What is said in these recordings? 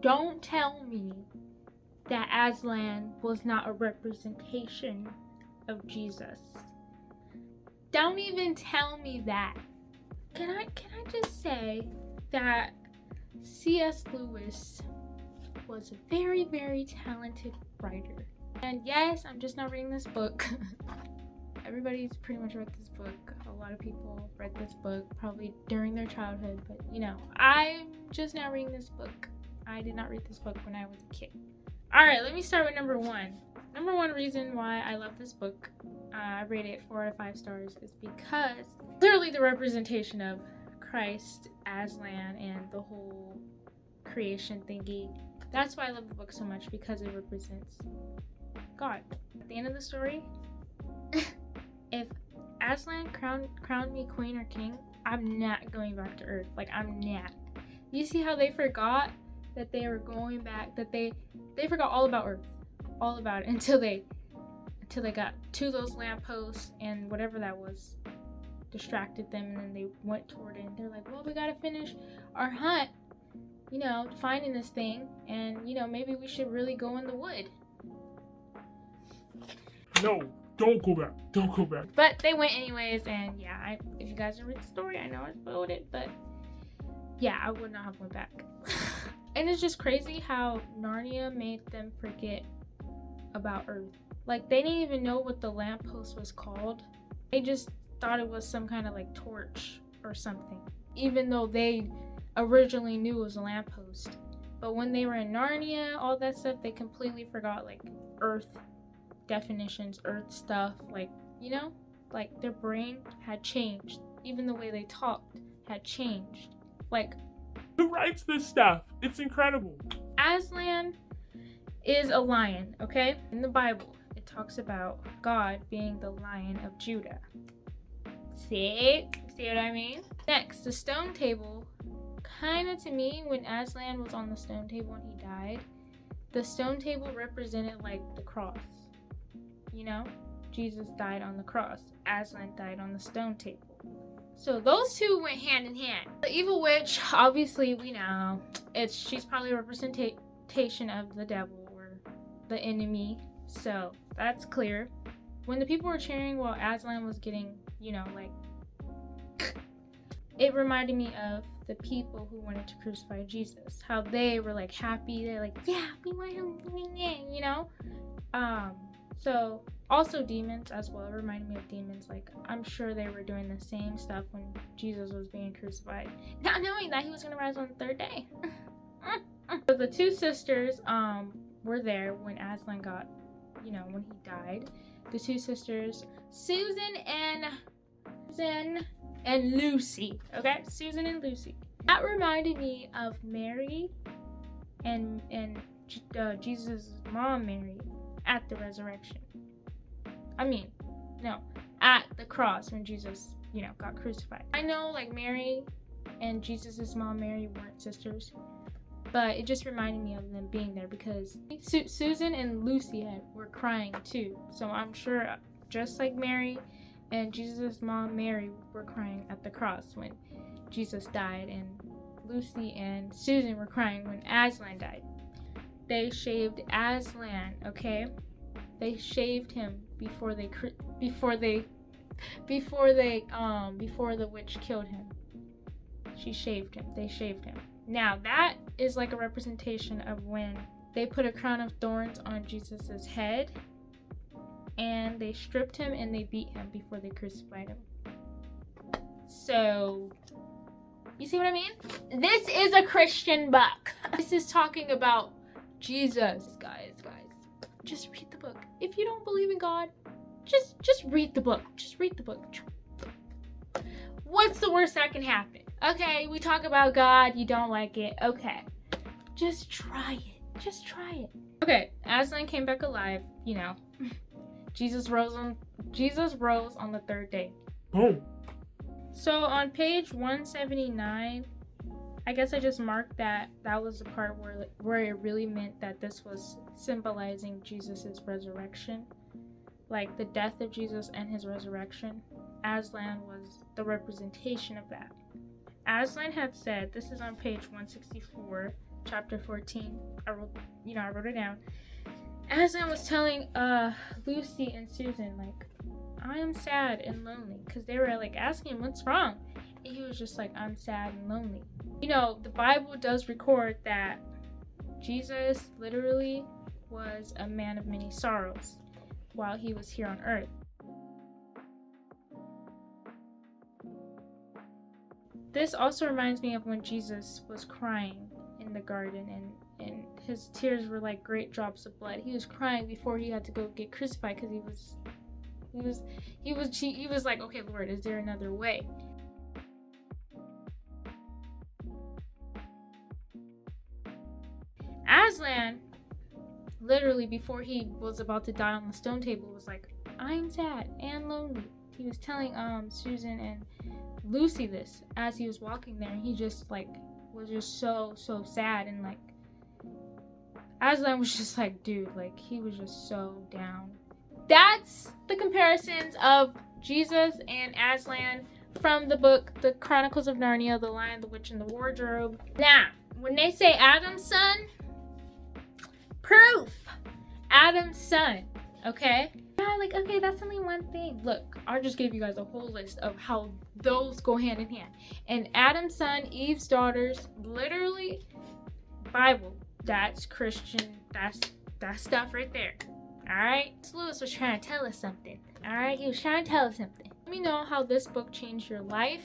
Don't tell me that Aslan was not a representation of Jesus. Don't even tell me that. Can I just say that C.S. Lewis was a very, very talented writer. And yes, I'm just not reading this book. Everybody's pretty much read this book. A lot of people read this book probably during their childhood, but I'm just now reading this book. I did not read this book when I was a kid. Alright, let me start with number one. Number one reason why I love this book, I rate it 4 out of 5 stars, is because clearly the representation of Christ, Aslan, and the whole creation thingy. That's why I love the book so much, because it represents God. At the end of the story, if Aslan crowned me queen or king, I'm not going back to Earth. Like, I'm not. You see how they forgot that they were going back, that they forgot all about Earth. All about it until they got to those lampposts and whatever that was distracted them, and then they went toward it and they're like, well, we gotta finish our hunt, finding this thing, and maybe we should really go in the wood. No, don't go back. But they went anyways, and if you guys read the story, I know I spoiled it, but yeah, I would not have went back. And it's just crazy how Narnia made them forget about Earth. Like, they didn't even know what the lamppost was called. They just thought it was some kind of like torch or something, even though they originally knew it was a lamppost. But when they were in Narnia, all that stuff, they completely forgot like Earth definitions, Earth stuff, like their brain had changed. Even the way they talked had changed. Like, who writes this stuff? It's incredible. Aslan is a lion, okay? In the Bible, it talks about God being the Lion of Judah. See what I mean? Next, the stone table. Kind of, to me, when Aslan was on the stone table and he died, the stone table represented like the cross. Jesus died on the cross. Aslan died on the stone table. So those two went hand in hand. The evil witch, obviously, we know she's probably a representation of the devil or the enemy. So that's clear. When the people were cheering while Aslan was getting, it reminded me of the people who wanted to crucify Jesus. How they were like happy. They're like, yeah, we want him, So also demons as well. It reminded me of demons. Like, I'm sure they were doing the same stuff when Jesus was being crucified, not knowing that he was going to rise on the third day. So the two sisters were there when Aslan got, when he died. The two sisters, Susan and Lucy. Okay, Susan and Lucy. That reminded me of Mary and Jesus' mom, Mary, at the resurrection. At the cross when Jesus, got crucified. I know, like, Mary and Jesus' mom, Mary, weren't sisters, but it just reminded me of them being there because Susan and Lucy were crying too. So I'm sure, just like Mary and Jesus' mom, Mary, were crying at the cross when Jesus died, and Lucy and Susan were crying when Aslan died. They shaved Aslan, okay? They shaved him before the witch killed him. She shaved him. They shaved him. Now that is like a representation of when they put a crown of thorns on Jesus's head, and they stripped him and they beat him before they crucified him. So, you see what I mean? This is a Christian book. This is talking about Jesus, guys. Just read the book. If you don't believe in God, just read the book. Just read the book. What's the worst that can happen? Okay, we talk about God, you don't like it. Okay. Just try it. Okay, Aslan came back alive, Jesus rose on the third day. Boom. So on page 179, I guess I just marked that was the part where it really meant that this was symbolizing Jesus' resurrection. Like the death of Jesus and his resurrection. Aslan was the representation of that. Aslan had said, this is on page 164, chapter 14. I wrote it down. Aslan was telling Lucy and Susan, like, I am sad and lonely, because they were like asking him what's wrong, and he was just like, I'm sad and lonely. You know, the Bible does record that Jesus literally was a man of many sorrows while he was here on earth. This also reminds me of when Jesus was crying in the garden, and his tears were like great drops of blood. He was crying before he had to go get crucified, because he was like, okay, Lord, is there another way? Aslan, literally before he was about to die on the stone table, was like, I'm sad and lonely. He was telling Susan and Lucy this as he was walking there, and he just like was just so sad, and like Aslan was just like, dude, like he was just so down. That's the comparisons of Jesus and Aslan from the book The Chronicles of Narnia, The Lion, the Witch, and the Wardrobe. Now, when they say Adam's son, proof. Adam's son, okay? Yeah, like, okay, that's only one thing. Look, I just gave you guys a whole list of how those go hand in hand. And Adam's son, Eve's daughters, literally, Bible, that's Christian, that's stuff right there. Alright? Lewis was trying to tell us something. Alright? He was trying to tell us something. Let me know how this book changed your life.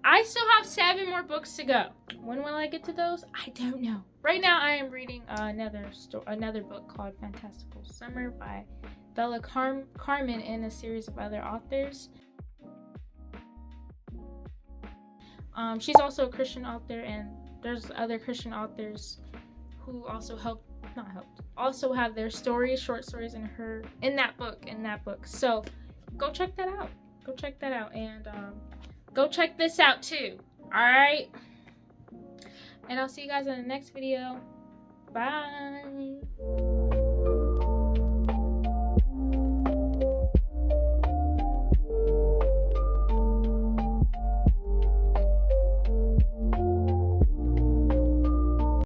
I still have 7 more books to go. When will I get to those? I don't know. Right now I am reading another book called Fantastical Summer by Bella Carmen and a series of other authors. She's also a Christian author, and there's other Christian authors who also also have their short stories in that book. So go check that out. And go check this out too. Alright? And I'll see you guys in the next video. Bye.